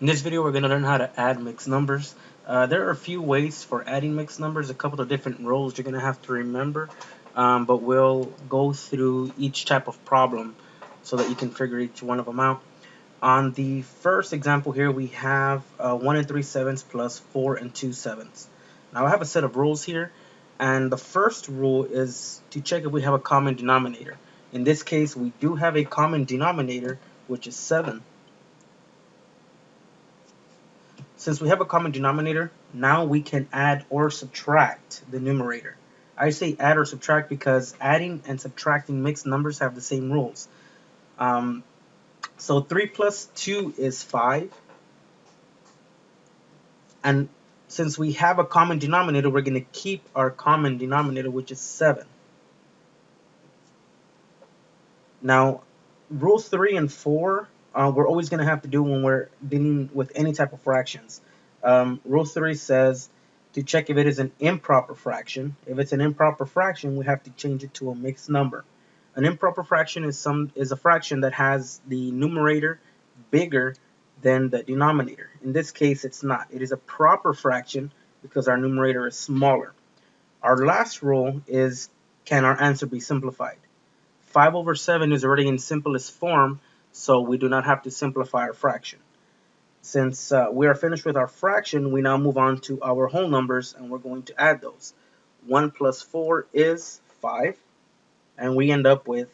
In this video, we're going to learn how to add mixed numbers. There are a few ways for adding mixed numbers, a couple of different rules you're going to have to remember, but we'll go through each type of problem so that you can figure each one of them out. On the first example here, we have 1 and 3/7 plus 4 and 2/7. Now, I have a set of rules here, and the first rule is to check if we have a common denominator. In this case, we do have a common denominator, which is 7. Since we have a common denominator, now we can add or subtract the numerator. I say add or subtract because adding and subtracting mixed numbers have the same rules. So 3 plus 2 is 5. And since we have a common denominator, we're going to keep our common denominator, which is 7. Now, rule 3 and 4, we're always going to have to do when we're dealing with any type of fractions. Rule 3 says to check if it is an improper fraction. If it's an improper fraction, we have to change it to a mixed number. An improper fraction is a fraction that has the numerator bigger than the denominator. In this case, it's not. It is a proper fraction because our numerator is smaller. Our last rule is, can our answer be simplified? 5 over 7 is already in simplest form, so we do not have to simplify our fraction. Since we are finished with our fraction, we now move on to our whole numbers, and we're going to add those. 1 plus 4 is 5, and we end up with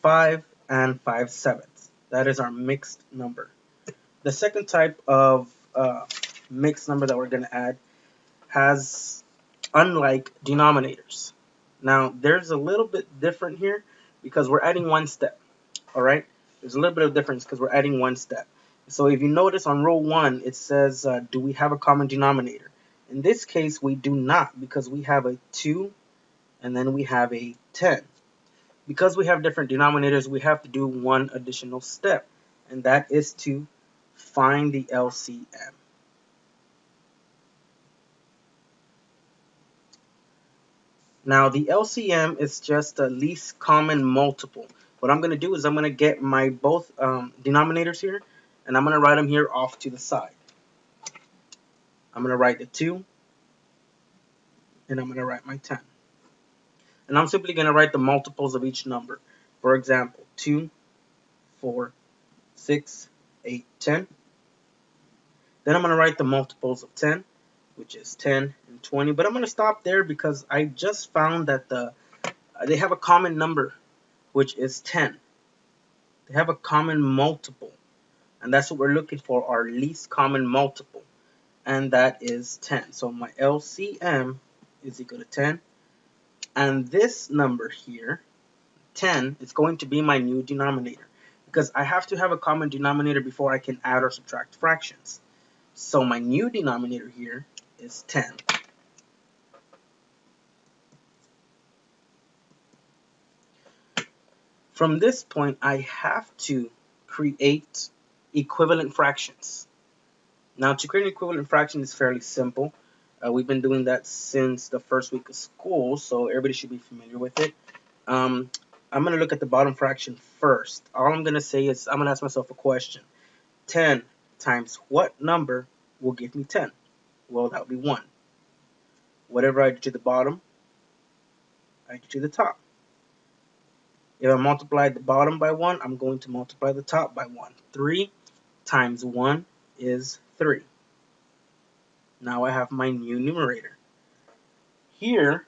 5 and 5/7. That is our mixed number. The second type of mixed number that we're going to add has unlike denominators. Now, there's a little bit different here because we're adding one step, all right? There's a little bit of difference because we're adding one step. So if you notice on row 1, it says, do we have a common denominator? In this case, we do not because we have a 2 and then we have a 10. Because we have different denominators, we have to do one additional step, and that is to find the LCM. Now, the LCM is just a least common multiple. What I'm going to do is I'm going to get my both denominators here, and I'm going to write them here off to the side. I'm going to write the 2, and I'm going to write my 10. And I'm simply going to write the multiples of each number. For example, 2, 4, 6, 8, 10. Then I'm going to write the multiples of 10, which is 10 and 20. But I'm going to stop there because I just found that they have a common number, which is 10. They have a common multiple, and that's what we're looking for, our least common multiple, and that is 10. So my LCM is equal to 10, and this number here, 10, is going to be my new denominator because I have to have a common denominator before I can add or subtract fractions. So my new denominator here is 10. From this point, I have to create equivalent fractions. Now, to create an equivalent fraction is fairly simple. We've been doing that since the first week of school, so everybody should be familiar with it. I'm going to look at the bottom fraction first. All I'm going to say is I'm going to ask myself a question. 10 times what number will give me 10? Well, that would be 1. Whatever I do to the bottom, I do to the top. If I multiply the bottom by 1, I'm going to multiply the top by 1. 3 times 1 is 3. Now I have my new numerator. Here,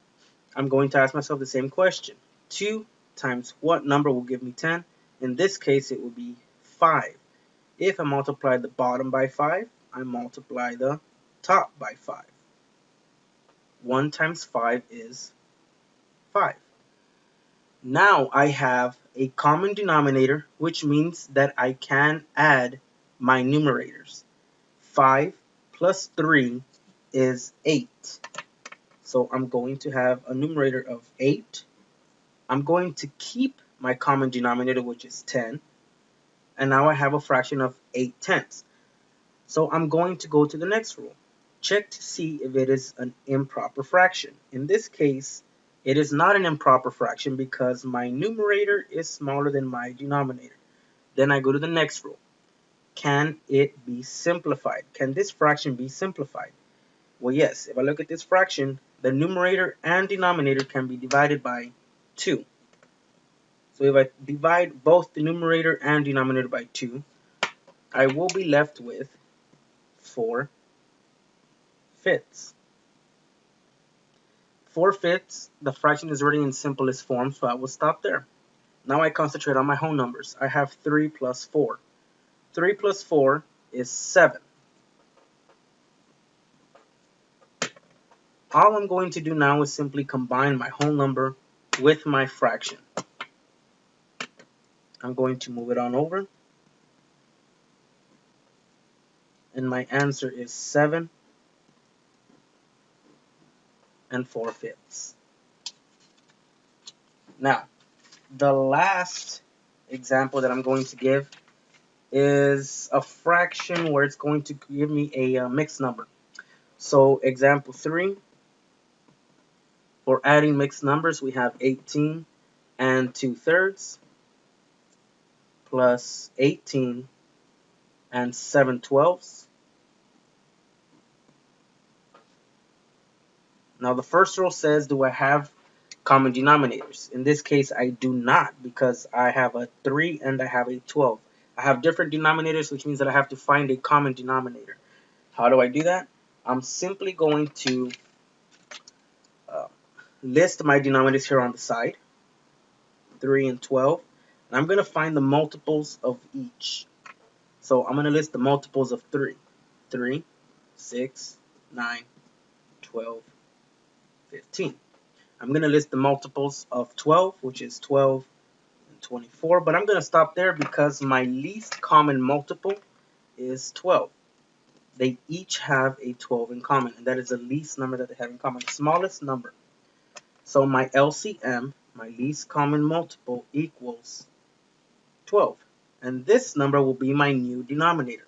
I'm going to ask myself the same question. 2 times what number will give me 10? In this case, it will be 5. If I multiply the bottom by 5, I multiply the top by 5. 1 times 5 is 5. Now I have a common denominator, which means that I can add my numerators. 5 plus 3 is 8. So I'm going to have a numerator of 8. I'm going to keep my common denominator, which is 10. And now I have a fraction of 8/10. So I'm going to go to the next rule. Check to see if it is an improper fraction. In this case, it is not an improper fraction because my numerator is smaller than my denominator. Then I go to the next rule. can it be simplified? Can this fraction be simplified? Well, yes. If I look at this fraction, the numerator and denominator can be divided by 2. So if I divide both the numerator and denominator by 2, I will be left with 4 fifths. 4 fifths, the fraction is already in simplest form, so I will stop there. Now I concentrate on my whole numbers. I have 3 plus 4. 3 plus 4 is 7. All I'm going to do now is simply combine my whole number with my fraction. I'm going to move it on over. And my answer is 7 and 4 fifths. Now, the last example that I'm going to give is a fraction where it's going to give me a mixed number. So example 3, for adding mixed numbers, we have 18 and 2/3 plus 18 and 7/12. Now the first rule says, do I have common denominators? In this case, I do not, because I have a 3 and I have a 12. I have different denominators, which means that I have to find a common denominator. How do I do that? I'm simply going to list my denominators here on the side, 3 and 12. And I'm going to find the multiples of each. So I'm going to list the multiples of 3. 3, 6, 9, 12, 15. I'm going to list the multiples of 12, which is 12 and 24. But I'm going to stop there because my least common multiple is 12. They each have a 12 in common, and that is the least number that they have in common, the smallest number. So my LCM, my least common multiple, equals 12. And this number will be my new denominator.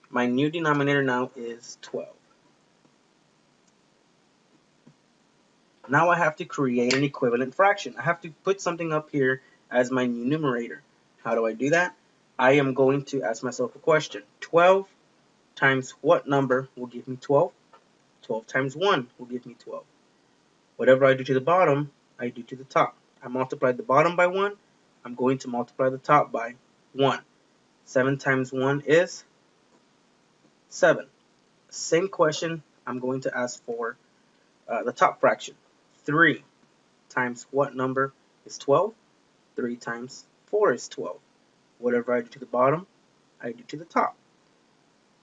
My new denominator now is 12. Now I have to create an equivalent fraction. I have to put something up here as my new numerator. How do I do that? I am going to ask myself a question. 12 times what number will give me 12? 12 times 1 will give me 12. Whatever I do to the bottom, I do to the top. I multiply the bottom by 1. I'm going to multiply the top by 1. 7 times 1 is 7. Same question, I'm going to ask for the top fraction. 3 times what number is 12? 3 times 4 is 12. Whatever I do to the bottom, I do to the top.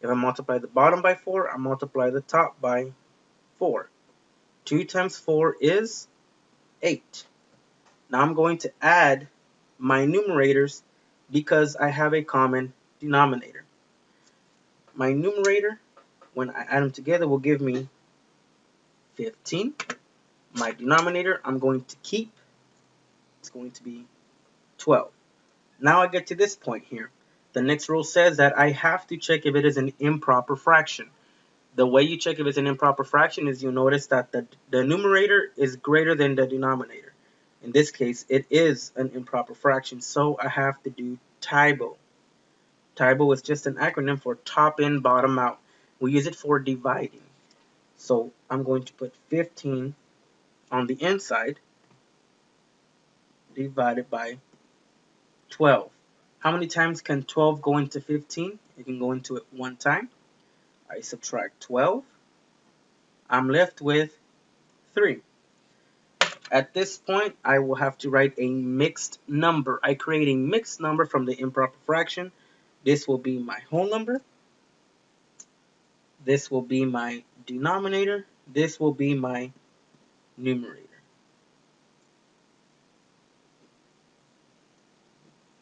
If I multiply the bottom by 4, I multiply the top by 4. 2 times 4 is 8. Now I'm going to add my numerators because I have a common denominator. My numerator, when I add them together, will give me 15. My denominator, I'm going to keep. It's going to be 12. Now I get to this point here. The next rule says that I have to check if it is an improper fraction. The way you check if it's an improper fraction is you notice that the numerator is greater than the denominator. In this case, it is an improper fraction, so I have to do TIBO. TIBO is just an acronym for top in, bottom out. We use it for dividing. So I'm going to put 15 on the inside divided by 12. How many times can 12 go into 15? You can go into it one time. I subtract 12. I'm left with 3. At this point, I will have to write a mixed number. I create a mixed number from the improper fraction. This will be my whole number. This will be my denominator. This will be my numerator.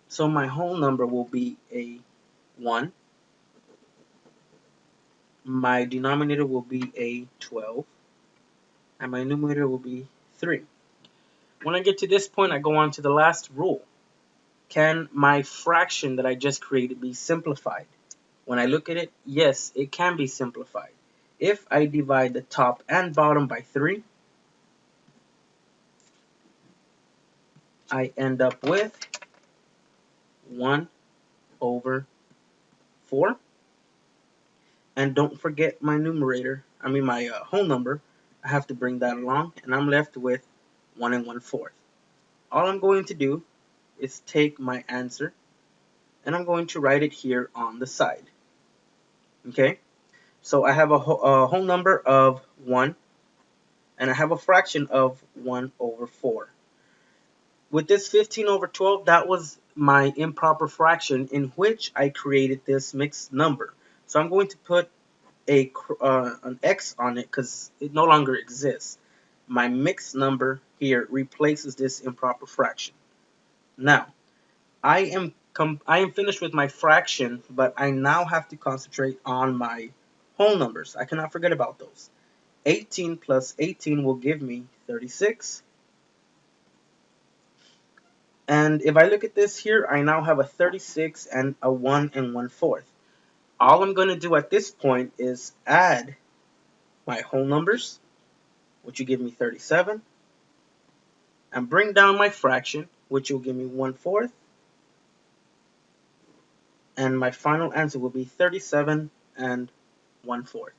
So my whole number will be a 1. My denominator will be a 12. And my numerator will be 3. When I get to this point, I go on to the last rule. Can my fraction that I just created be simplified? When I look at it, yes, it can be simplified. If I divide the top and bottom by 3, I end up with 1 over 4. And don't forget my numerator, my whole number. I have to bring that along, and I'm left with 1 1/4. All I'm going to do is take my answer, and I'm going to write it here on the side. Okay, so I have a whole number of 1, and I have a fraction of 1/4. With this 15/12, that was my improper fraction in which I created this mixed number. So I'm going to put an X on it because it no longer exists. My mixed number here replaces this improper fraction. Now, I am finished with my fraction, but I now have to concentrate on my whole numbers. I cannot forget about those. 18 plus 18 will give me 36. And if I look at this here, I now have a 36 and a 1 1/4. All I'm going to do at this point is add my whole numbers, which will give me 37, and bring down my fraction, which will give me 1/4, and my final answer will be 37 and 1/4.